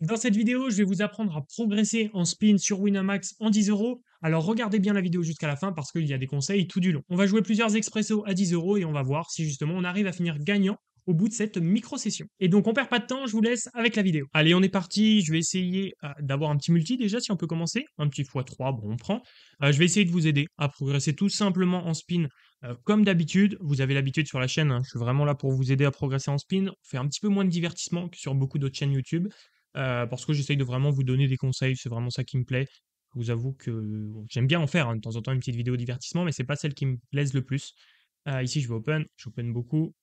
Dans cette vidéo, je vais vous apprendre à progresser en spin sur Winamax en 10 euros. Alors regardez bien la vidéo jusqu'à la fin parce qu'il y a des conseils tout du long. On va jouer plusieurs expressos à 10 euros et on va voir si justement on arrive à finir gagnant au bout de cette micro-session. Et donc on perd pas de temps, je vous laisse avec la vidéo. Allez, on est parti. Je vais essayer d'avoir un petit multi déjà si on peut commencer. Un petit x3, bon on prend. Je vais essayer de vous aider à progresser tout simplement en spin comme d'habitude. Vous avez l'habitude sur la chaîne, hein, je suis vraiment là pour vous aider à progresser en spin. On fait un petit peu moins de divertissement que sur beaucoup d'autres chaînes YouTube. Parce que j'essaye de vraiment vous donner des conseils, c'est vraiment ça qui me plaît. Je vous avoue que bon, j'aime bien en faire, hein, de temps en temps une petite vidéo divertissement, mais c'est pas celle qui me plaise le plus. Ici, je vais open, j'open beaucoup.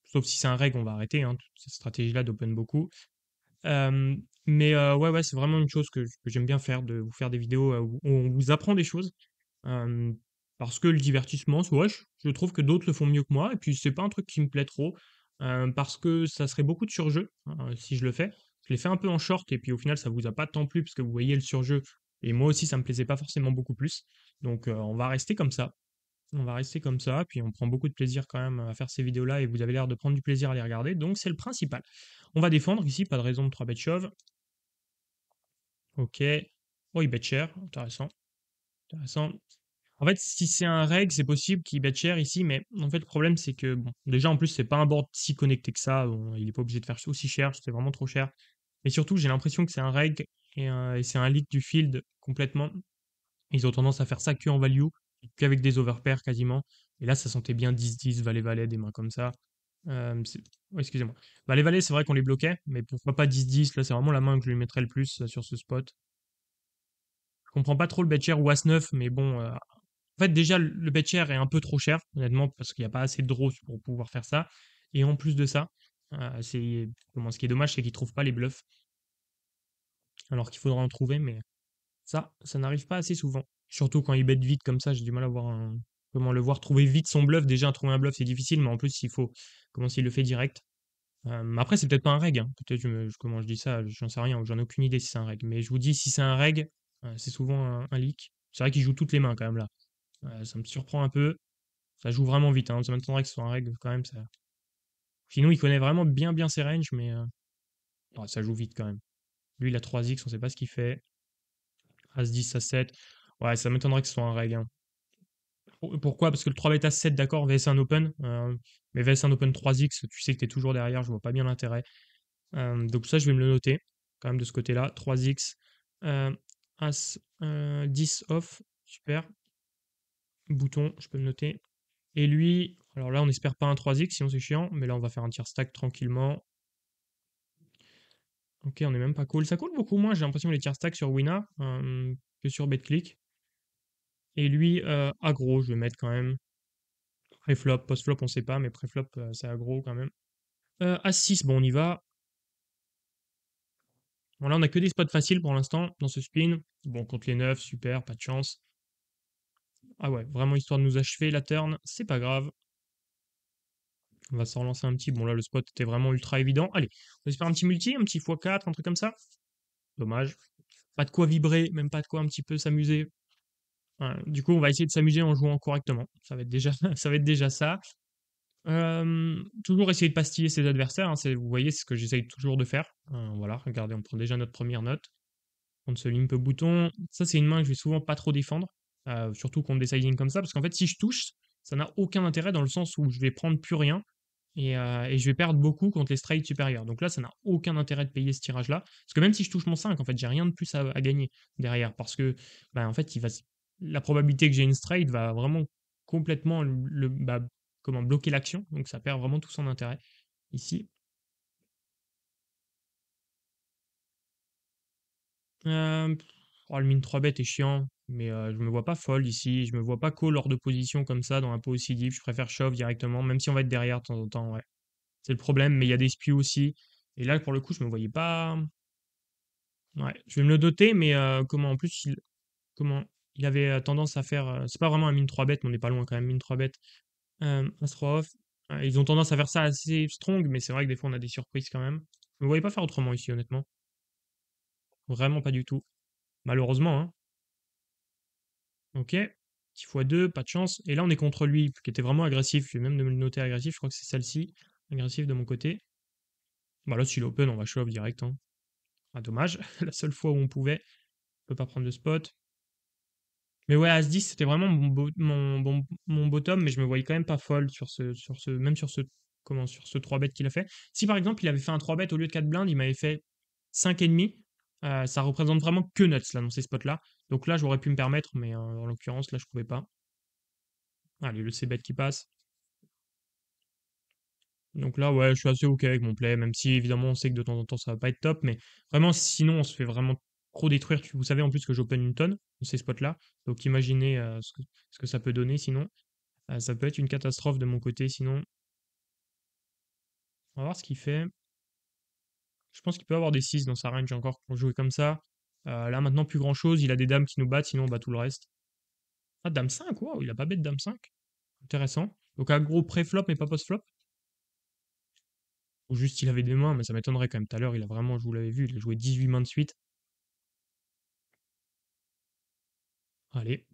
Sauf si c'est un reg, on va arrêter, hein, toute cette stratégie-là d'open beaucoup. Ouais, ouais, c'est vraiment une chose que j'aime bien faire, de vous faire des vidéos où on vous apprend des choses. Euh, Parce que le divertissement, ouais, je trouve que d'autres le font mieux que moi, et puis c'est pas un truc qui me plaît trop, parce que ça serait beaucoup de surjeu, hein, si je le fais. Je l'ai fait un peu en short, et puis au final, ça vous a pas tant plu, parce que vous voyez le surjeu, et moi aussi, ça me plaisait pas forcément beaucoup plus. Donc on va rester comme ça. On va rester comme ça, puis on prend beaucoup de plaisir quand même à faire ces vidéos-là, et vous avez l'air de prendre du plaisir à les regarder, donc c'est le principal. On va défendre ici, pas de raison de 3 bêtes chauves. Ok. Oh, il bet cher, intéressant. Intéressant. En fait, si c'est un reg, c'est possible qu'il bet cher ici, mais en fait, le problème, c'est que, bon, déjà, en plus, c'est pas un board si connecté que ça, bon, il est pas obligé de faire aussi cher, c'était vraiment trop cher. Et surtout, j'ai l'impression que c'est un reg et c'est un leak du field complètement. Ils ont tendance à faire ça que en value, qu'avec des overpairs quasiment. Et là, ça sentait bien 10-10, valet-valet, des mains comme ça. Ouais, excusez-moi. Valet-valet, c'est vrai qu'on les bloquait, mais pourquoi pas 10-10? Là, c'est vraiment la main que je lui mettrais le plus sur ce spot. Je comprends pas trop le bet cher ou As-9, mais bon, en fait, déjà, le bet cher est un peu trop cher, honnêtement, parce qu'il n'y a pas assez de draws pour pouvoir faire ça. Et en plus de ça, ce qui est dommage, c'est qu'ils trouvent pas les bluffs, alors qu'il faudra en trouver, mais ça n'arrive pas assez souvent. Surtout quand il bet vite comme ça, j'ai du mal à voir comment le voir trouver vite son bluff. Déjà, trouver un bluff, c'est difficile, mais en plus, il faut comment s'il le fait direct. Après, c'est peut-être pas un reg, hein. Peut-être, comment je dis ça, j'en sais rien, j'en ai aucune idée si c'est un reg. Mais je vous dis, si c'est un reg, c'est souvent un leak. C'est vrai qu'il joue toutes les mains quand même là. Ça me surprend un peu. Ça joue vraiment vite, hein. Ça m'étonnerait que ce soit un reg quand même. Ça. Sinon, il connaît vraiment bien bien ses ranges, mais ouais, ça joue vite quand même. Lui, il a 3x, on sait pas ce qu'il fait. As-10, As-7. Ouais, ça m'étonnerait que ce soit un reg, hein. Pourquoi? Parce que le 3 bet As-7, d'accord, VS1 Open. Mais VS1 Open 3x, tu sais que tu es toujours derrière, je vois pas bien l'intérêt. Donc ça, je vais me le noter, quand même de ce côté-là. 3x, As, 10 off, super. Bouton, je peux le noter. Et lui, alors là, on n'espère pas un 3x, sinon c'est chiant, mais là, on va faire un tiers stack tranquillement. Ok, on est même pas cool. Ça coule beaucoup moins, j'ai l'impression, les tiers stack sur Wina que sur BetClick. Et lui, aggro, je vais mettre quand même. Pré-flop, post-flop, on sait pas, mais pré-flop, c'est aggro quand même. As-6, bon, on y va. Bon, là, on a que des spots faciles pour l'instant dans ce spin. Bon, contre les 9, super, pas de chance. Ah ouais, vraiment histoire de nous achever la turn, c'est pas grave. On va s'en relancer un petit. Bon, là, le spot était vraiment ultra évident. Allez, on espère un petit multi, un petit x4, un truc comme ça. Dommage. Pas de quoi vibrer, même pas de quoi un petit peu s'amuser. Du coup, on va essayer de s'amuser en jouant correctement. Ça va être déjà, ça va être déjà ça. Toujours essayer de pastiller ses adversaires, hein, vous voyez, c'est ce que j'essaye toujours de faire. Voilà, regardez, on prend déjà notre première note. On se limpe au bouton. Ça, c'est une main que je vais souvent pas trop défendre, surtout contre des sizing comme ça, parce qu'en fait, si je touche, ça n'a aucun intérêt dans le sens où je vais prendre plus rien et je vais perdre beaucoup contre les straight supérieurs. Donc là, ça n'a aucun intérêt de payer ce tirage-là, parce que même si je touche mon 5, en fait, j'ai rien de plus à gagner derrière, parce que, bah, en fait, la probabilité que j'ai une straight va vraiment complètement comment bloquer l'action, donc ça perd vraiment tout son intérêt ici. Oh, le mine 3 bet est chiant, mais je me vois pas fold ici, je me vois pas call hors de position comme ça dans un pot aussi deep, je préfère shove directement, même si on va être derrière de temps en temps, ouais. C'est le problème, mais il y a des spews aussi. Et là, pour le coup, je me voyais pas. Ouais, je vais me le doter, mais comment en plus, comment il avait tendance à faire. C'est pas vraiment un mine 3 bet, mais on est pas loin quand même, mine 3 bet. As-3 off. Ils ont tendance à faire ça assez strong, mais c'est vrai que des fois, on a des surprises quand même. Je me voyais pas faire autrement ici, honnêtement. Vraiment pas du tout. Malheureusement, hein. Ok. Petit x2, pas de chance. Et là, on est contre lui, qui était vraiment agressif. Je vais même de me le noter agressif. Je crois que c'est celle-ci. Agressif de mon côté. Bah là, s'il open, on va shove direct, hein. Ah, dommage, la seule fois où on pouvait. On peut pas prendre de spot. Mais ouais, As-10, c'était vraiment mon bottom, mais je me voyais quand même pas fold même sur sur ce 3 bet qu'il a fait. Si par exemple, il avait fait un 3 bet au lieu de 4 blindes, il m'avait fait 5,5, ça représente vraiment que nuts là, dans ces spots-là. Donc là, j'aurais pu me permettre, mais en l'occurrence, là, je pouvais pas. Allez, le C-bet qui passe. Donc là, ouais, je suis assez OK avec mon play, même si évidemment, on sait que de temps en temps, ça va pas être top, mais vraiment, sinon, on se fait vraiment trop détruire. Vous savez en plus que j'open une tonne dans ces spots-là. Donc imaginez ce que ça peut donner sinon. Ça peut être une catastrophe de mon côté, sinon. On va voir ce qu'il fait. Je pense qu'il peut avoir des 6 dans sa range encore pour jouer comme ça. Là, maintenant, plus grand-chose. Il a des dames qui nous battent, sinon on bat tout le reste. Ah, dame 5, waouh, il a pas bête dame 5. Intéressant. Donc, un gros pré-flop, mais pas post-flop. Ou juste il avait des mains, mais ça m'étonnerait quand même. Tout à l'heure, il a vraiment, je vous l'avais vu, il a joué 18 mains de suite. Allez.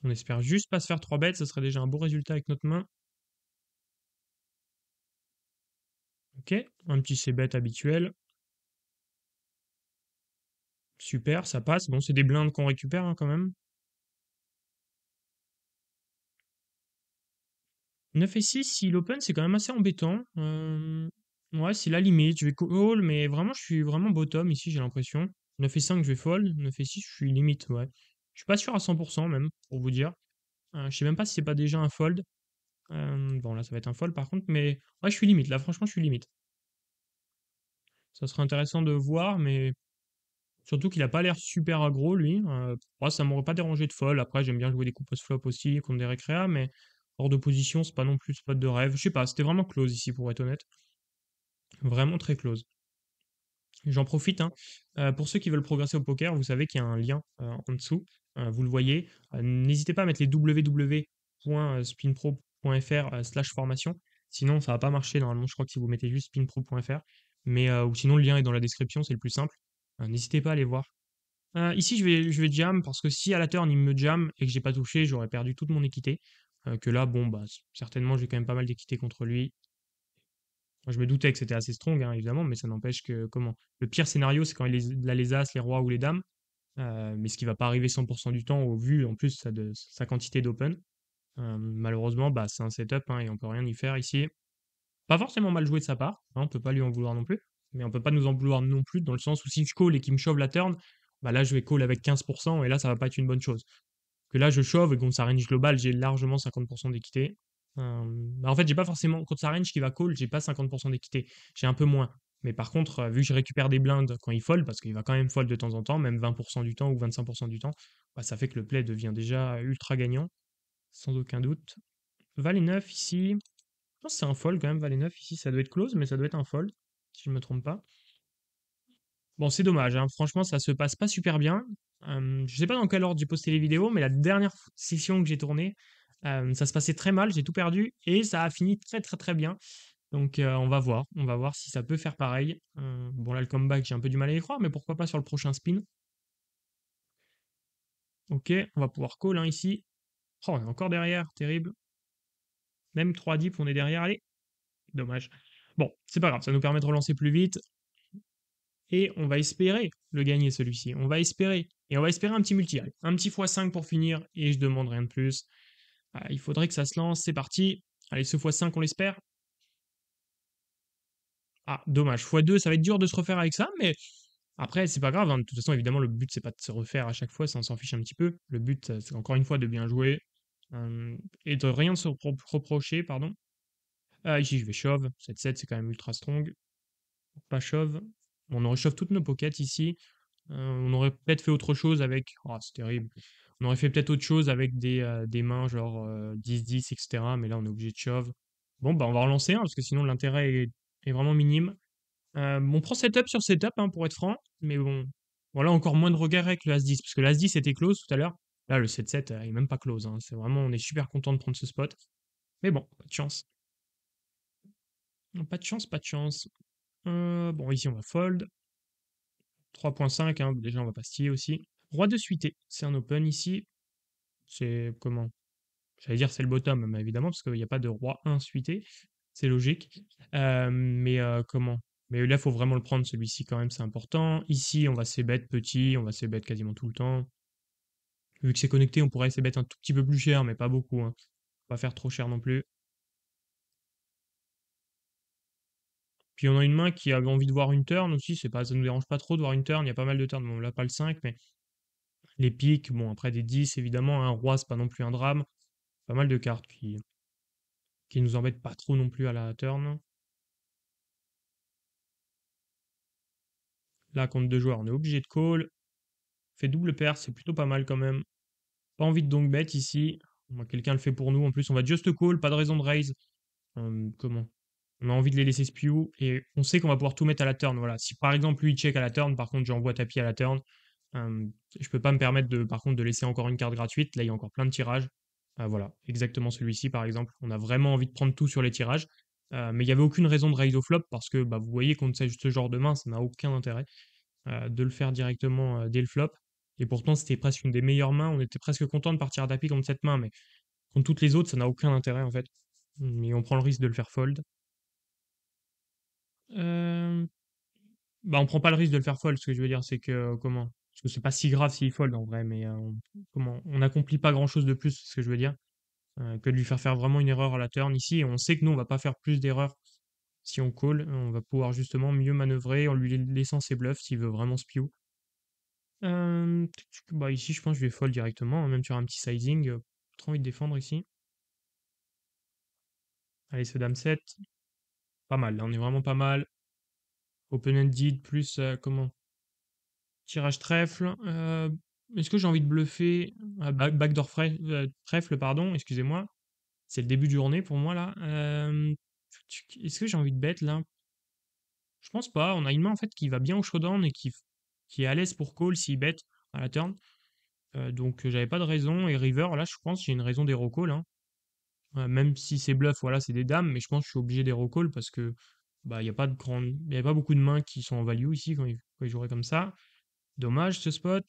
On espère juste pas se faire 3 bêtes, ça serait déjà un beau résultat avec notre main. Ok, un petit c-bet habituel. Super, ça passe. Bon, c'est des blindes qu'on récupère hein, quand même. 9 et 6, s'il open, c'est quand même assez embêtant. Ouais, c'est la limite. Je vais call, mais vraiment, je suis vraiment bottom ici, j'ai l'impression. 9 et 5, je vais fold. 9 et 6, je suis limite, ouais. Je suis pas sûr à 100% même, pour vous dire. Je sais même pas si c'est pas déjà un fold. Bon, là, ça va être un fold par contre, mais ouais, je suis limite. Là, franchement, je suis limite. Ça serait intéressant de voir, mais surtout qu'il a pas l'air super aggro, lui. Moi, ça m'aurait pas dérangé de fold. Après, j'aime bien jouer des coups post-flop aussi, contre des récréas, mais hors de position, c'est pas non plus spot de rêve. Je sais pas, c'était vraiment close ici, pour être honnête. Vraiment très close. J'en profite, hein. Pour ceux qui veulent progresser au poker, vous savez qu'il y a un lien en dessous. Vous le voyez. N'hésitez pas à mettre les www.spinpro.fr/formation. Sinon, ça va pas marcher. Normalement, je crois que si vous mettez juste spinpro.fr. Mais, ou sinon, le lien est dans la description, c'est le plus simple. N'hésitez pas à aller voir. Ici, je vais jam parce que si à la turn il me jam et que j'ai pas touché, j'aurais perdu toute mon équité. Que là, bon, bah, certainement, j'ai quand même pas mal d'équité contre lui. Moi, je me doutais que c'était assez strong, hein, évidemment, mais ça n'empêche que, comment? Le pire scénario, c'est quand il a les as, les rois ou les dames, mais ce qui va pas arriver 100% du temps au vu, en plus, de sa quantité d'open. Malheureusement, bah, c'est un setup, hein, et on peut rien y faire ici. Pas forcément mal joué de sa part, hein, on peut pas lui en vouloir non plus, mais on peut pas nous en vouloir non plus, dans le sens où si je call et qu'il me shove la turn, bah là, je vais call avec 15%, et là, ça va pas être une bonne chose. Que là, je shove et contre sa range globale, j'ai largement 50% d'équité. Bah, en fait, j'ai pas forcément, contre sa range qui va call, j'ai pas 50% d'équité. J'ai un peu moins. Mais par contre, vu que je récupère des blindes quand il fold, parce qu'il va quand même fold de temps en temps, même 20% du temps ou 25% du temps, bah, ça fait que le play devient déjà ultra gagnant, sans aucun doute. Valet 9 ici. Je pense que c'est un fold quand même, Valet 9 ici, ça doit être close, mais ça doit être un fold, si je me trompe pas. Bon, c'est dommage, hein. Franchement, ça se passe pas super bien. Je sais pas dans quel ordre j'ai posté les vidéos, mais la dernière session que j'ai tournée, ça se passait très mal, j'ai tout perdu et ça a fini très très très bien. Donc on va voir si ça peut faire pareil. Bon là le comeback, j'ai un peu du mal à y croire, mais pourquoi pas sur le prochain spin. Ok, on va pouvoir call hein, ici. Oh, on est encore derrière, terrible. Même 3 dips, on est derrière, allez. Dommage. Bon, c'est pas grave, ça nous permet de relancer plus vite. Et on va espérer le gagner celui-ci. On va espérer. Et on va espérer un petit multi. Allez, un petit x5 pour finir. Et je demande rien de plus. Il faudrait que ça se lance. C'est parti. Allez, ce x5, on l'espère. Ah, dommage. x2, ça va être dur de se refaire avec ça. Mais après, c'est pas grave, hein. De toute façon, évidemment, le but, c'est pas de se refaire à chaque fois. Ça, on s'en fiche un petit peu. Le but, c'est encore une fois de bien jouer. Et de rien se reprocher, pardon. Ici, je vais shove. 7-7, c'est quand même ultra strong. Pas shove. On aurait shove toutes nos pockets ici. On aurait peut-être fait autre chose avec. Oh, c'est terrible. On aurait fait peut-être autre chose avec des mains genre 10-10, etc. Mais là, on est obligé de shove. Bon, bah, on va relancer, hein, parce que sinon, l'intérêt est vraiment minime. On prend setup sur setup, hein, pour être franc. Mais bon, voilà, encore moins de regrets avec le As-10. Parce que l'As-10 était close tout à l'heure. Là, le 7-7 est même pas close, hein. C'est vraiment, on est super content de prendre ce spot. Mais bon, pas de chance. Pas de chance, pas de chance. Bon, ici, on va fold. 3,5, hein, déjà, on va pastiller aussi. Roi de suité, c'est un open ici. C'est comment? J'allais dire c'est le bottom, mais évidemment, parce qu'il n'y a pas de roi 1 suité. C'est logique. Mais comment? Mais là, il faut vraiment le prendre, celui-ci, quand même, c'est important. Ici, on va c-bet petit, on va c-bet quasiment tout le temps. Vu que c'est connecté, on pourrait c-bet un tout petit peu plus cher, mais pas beaucoup, hein. Pas faire trop cher non plus. Puis on a une main qui avait envie de voir une turn aussi, c'est pas, ça nous dérange pas trop de voir une turn, il y a pas mal de turns, bon là pas le 5, mais les piques, bon après des 10 évidemment, un roi c'est pas non plus un drame, pas mal de cartes qui nous embêtent pas trop non plus à la turn. Là contre deux joueurs on est obligé de call, fait double paire, c'est plutôt pas mal quand même. Pas envie de donc bet ici, bon, quelqu'un le fait pour nous, en plus on va just call, pas de raison de raise. Comment? On a envie de les laisser spew et on sait qu'on va pouvoir tout mettre à la turn. Voilà. Si par exemple lui il check à la turn, par contre j'envoie tapis à la turn, euh, je peux pas me permettre de par contre de laisser encore une carte gratuite. Là il y a encore plein de tirages. Voilà, exactement celui-ci par exemple. On a vraiment envie de prendre tout sur les tirages. Mais il n'y avait aucune raison de raise au flop parce que bah, vous voyez contre ce genre de main, ça n'a aucun intérêt de le faire directement dès le flop. Et pourtant c'était presque une des meilleures mains. On était presque content de partir à tapis contre cette main, mais contre toutes les autres, ça n'a aucun intérêt en fait. Mais on prend le risque de le faire fold. Euh, Bah, on prend pas le risque de le faire fold. Ce que je veux dire, c'est que comment? Parce que c'est pas si grave s'il fold en vrai, mais comment? On n'accomplit pas grand-chose de plus, c'est ce que je veux dire, que de lui faire faire vraiment une erreur à la turn ici. Et on sait que nous, on va pas faire plus d'erreurs si on call. On va pouvoir justement mieux manœuvrer en lui laissant ses bluffs s'il veut vraiment spew. Bah ici, je pense que je vais fold directement, hein, même sur un petit sizing. Trop envie de défendre ici. Allez, ce dame 7. Pas mal, là, on est vraiment pas mal. Open-ended plus comment? Tirage trèfle. Est-ce que j'ai envie de bluffer? Backdoor trèfle, pardon, excusez-moi. C'est le début de journée pour moi là. Est-ce que j'ai envie de bet là? Je pense pas. On a une main en fait qui va bien au showdown et qui est à l'aise pour call s'il bet à la turn. Donc j'avais pas de raison. Et river, là je pense que j'ai une raison des call, hein. Même si c'est bluff, voilà, c'est des dames, mais je pense que je suis obligé des call parce que bah il y a pas de grande, il y a pas beaucoup de mains qui sont en value ici quand ils joueraient comme ça. Dommage ce spot.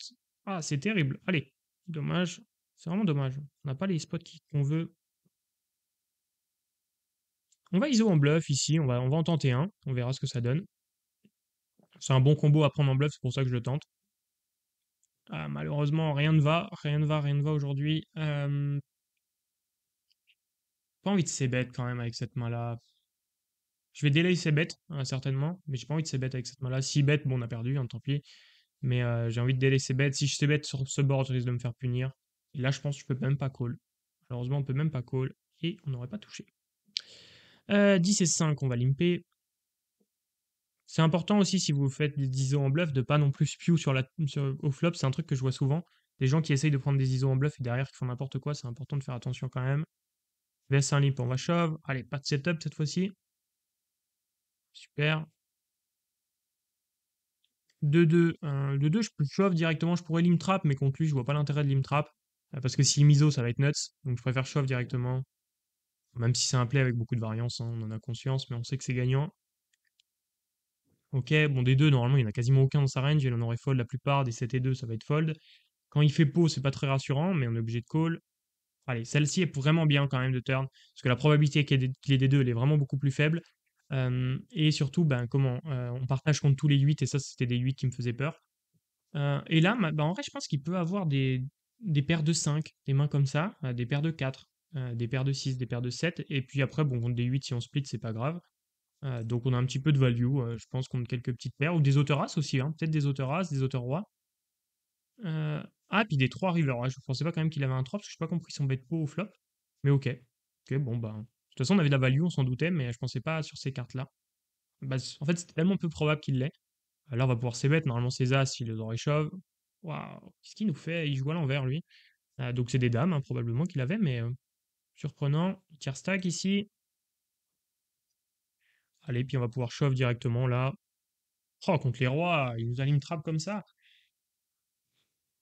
Ah, c'est terrible. Allez, dommage. C'est vraiment dommage. On n'a pas les spots qu'on veut. On va ISO en bluff ici. On va en tenter un. On verra ce que ça donne. C'est un bon combo à prendre en bluff, c'est pour ça que je le tente. Ah, malheureusement, rien ne va. Rien ne va, rien ne va aujourd'hui. Pas envie de c-bet quand même avec cette main-là. Je vais delay c-bet, certainement. Mais j'ai pas envie de c-bet avec cette main-là. Si bet, bon, on a perdu, hein, tant pis. Mais j'ai envie de delay c-bet. Si je c-bet sur ce board, je risque de me faire punir. Et là, je pense que je peux même pas call. Malheureusement, on peut même pas call. Et on n'aurait pas touché. 10 et 5, on va limper. C'est important aussi si vous faites des ISO en bluff de pas non plus spew au flop. C'est un truc que je vois souvent. Les gens qui essayent de prendre des ISO en bluff et derrière qui font n'importe quoi, c'est important de faire attention quand même. VS un limp, on va shove. Allez, pas de setup cette fois-ci. Super. 2-2. 2-2, je peux shove directement. Je pourrais limp trap, mais contre lui, je vois pas l'intérêt de limp trap. Parce que s'il miso, ça va être nuts. Donc je préfère shove directement. Même si c'est un play avec beaucoup de variance, hein, on en a conscience, mais on sait que c'est gagnant. Ok, bon, des deux, normalement, il n'y en a quasiment aucun dans sa range. Il en aurait fold la plupart. Des 7 et 2, ça va être fold. Quand il fait pot, c'est pas très rassurant, mais on est obligé de call. Allez, celle-ci est vraiment bien quand même de turn, parce que la probabilité qu'il ait des deux, elle est vraiment beaucoup plus faible. Et surtout, ben, comment on partage contre tous les 8, et ça, c'était des 8 qui me faisaient peur. Et là, bah, en vrai, je pense qu'il peut avoir des paires de 5, des mains comme ça, des paires de 4, des paires de 6, des paires de 7. Et puis après, bon, contre des 8, si on split, c'est pas grave. Donc on a un petit peu de value, je pense, contre quelques petites paires, ou des auteurs as aussi, hein, peut-être des auteurs as, des auteurs rois. Ah, puis des 3 rivers. Ouais, je pensais pas quand même qu'il avait un 3 parce que j'ai pas compris son bet pot au flop. Mais ok. Ok, bon, bah. De toute façon, on avait de la value, on s'en doutait, mais je pensais pas sur ces cartes-là. Bah, en fait, c'était tellement peu probable qu'il l'ait. Là, on va pouvoir c-bet. Normalement, ses as, il les aurait shove. Waouh, qu'est-ce qu'il nous fait? Il joue à l'envers, lui. Donc, c'est des dames, hein, probablement, qu'il avait, mais surprenant. Il tire stack ici. Allez, puis on va pouvoir shove directement là. Oh, contre les rois, il nous aligne trap comme ça.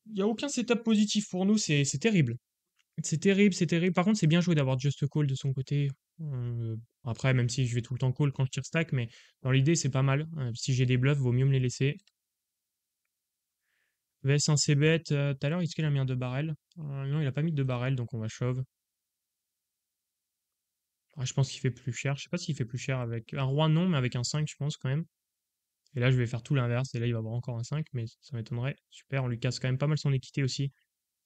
Il n'y a aucun setup positif pour nous, c'est terrible. C'est terrible, c'est terrible. Par contre, c'est bien joué d'avoir Just Call de son côté. Après, même si je vais tout le temps call quand je tire stack, mais dans l'idée, c'est pas mal. Si j'ai des bluffs, vaut mieux me les laisser. VS 1 c-bet, tout à l'heure, est-ce qu'il a mis un 2 barrel? Non, il a pas mis de 2 barrel, donc on va shove. Ah, je pense qu'il fait plus cher. Je sais pas s'il fait plus cher avec un roi, non, mais avec un 5, je pense quand même. Et là, je vais faire tout l'inverse. Et là, il va avoir encore un 5, mais ça m'étonnerait. Super, on lui casse quand même pas mal son équité aussi.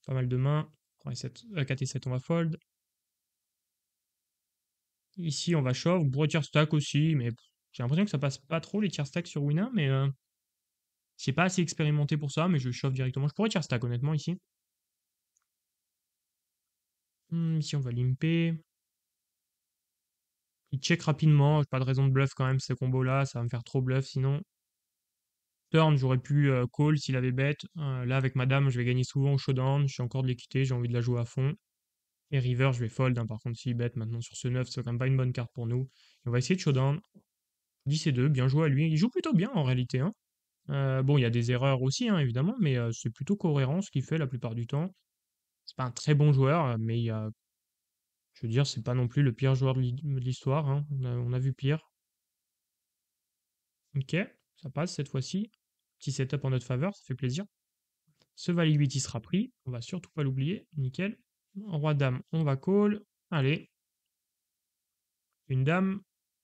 Pas mal de mains. 3 et 7, 4 et 7, on va fold. Ici, on va shove. On pourrait tier stack aussi, mais j'ai l'impression que ça passe pas trop les tier stack sur Winner, mais je suis pas assez expérimenté pour ça, mais je shove directement. Je pourrais tier stack honnêtement ici. Ici, on va limper. Il check rapidement. J'ai pas de raison de bluff quand même, ce combo-là. Ça va me faire trop bluff sinon. Turn, j'aurais pu call s'il avait bet. Là, avec madame, je vais gagner souvent au showdown. J'ai encore de l'équité, j'ai envie de la jouer à fond. Et river, je vais fold, hein. Par contre, s'il bet maintenant sur ce 9, c'est quand même pas une bonne carte pour nous. Et on va essayer de showdown. 10 et 2, bien joué à lui. Il joue plutôt bien en réalité, hein. Bon, il y a des erreurs aussi, hein, évidemment, mais c'est plutôt cohérent ce qu'il fait la plupart du temps. C'est pas un très bon joueur, mais il y a, je veux dire, c'est pas non plus le pire joueur de l'histoire, hein. On a vu pire. Ok, ça passe cette fois-ci. Petit setup en notre faveur, ça fait plaisir. Ce valet 8 il sera pris, on va surtout pas l'oublier, nickel. Roi dame, on va call. Allez, une dame,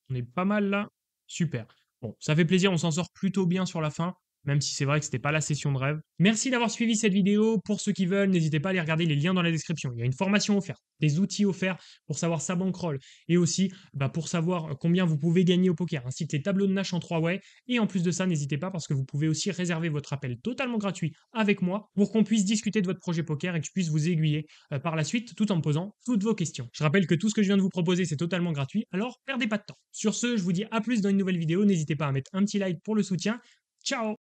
on est pas mal là. Super. Bon, ça fait plaisir, on s'en sort plutôt bien sur la fin, même si c'est vrai que c'était pas la session de rêve. Merci d'avoir suivi cette vidéo. Pour ceux qui veulent, n'hésitez pas à aller regarder les liens dans la description. Il y a une formation offerte, des outils offerts pour savoir sa bankroll et aussi pour savoir combien vous pouvez gagner au poker, ainsi que les tableaux de Nash en 3 way. Et en plus de ça, n'hésitez pas parce que vous pouvez aussi réserver votre appel totalement gratuit avec moi pour qu'on puisse discuter de votre projet poker et que je puisse vous aiguiller par la suite tout en me posant toutes vos questions. Je rappelle que tout ce que je viens de vous proposer, c'est totalement gratuit, alors perdez pas de temps. Sur ce, je vous dis à plus dans une nouvelle vidéo. N'hésitez pas à mettre un petit like pour le soutien. Ciao!